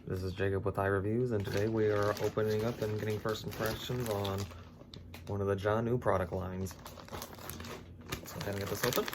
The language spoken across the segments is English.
This is Jacob with iReviews, and today we are opening up and getting first impressions on one of the Jaanu product lines. Let's go ahead and get this open.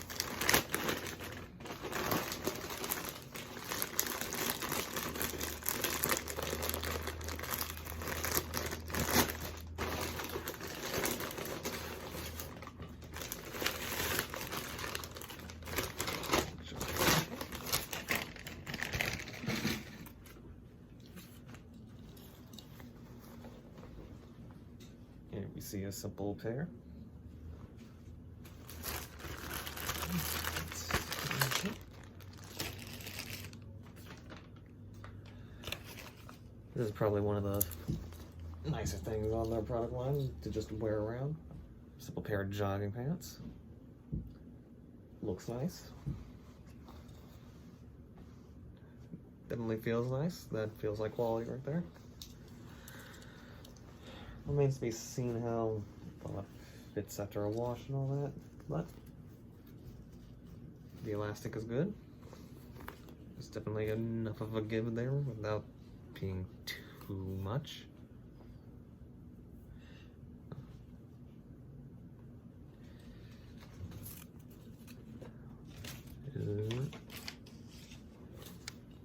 Here we see a simple pair. This is probably one of the nicer things on their product line to just wear around. Simple pair of jogging pants. Looks nice. Definitely feels nice. That feels like quality right there. Remains to be seen how well it fits after a wash and all that, but the elastic is good. There's definitely enough of a give there without being too much.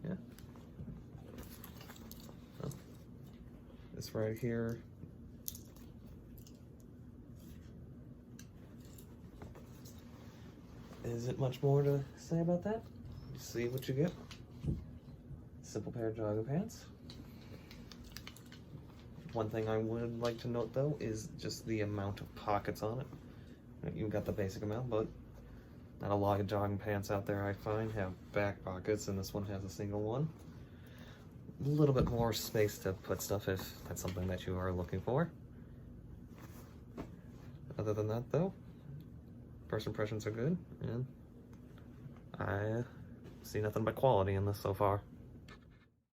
Yeah. Oh. This right here. Isn't much more to say about that. You see what you get. Simple pair of jogging pants. One thing I would like to note though is just the amount of pockets on it. You've got the basic amount, but not a lot of jogging pants out there I find have back pockets, and this one has a single one. A little bit more space to put stuff if that's something that you are looking for. Other than that though, first impressions are good, and I see nothing but quality in this so far.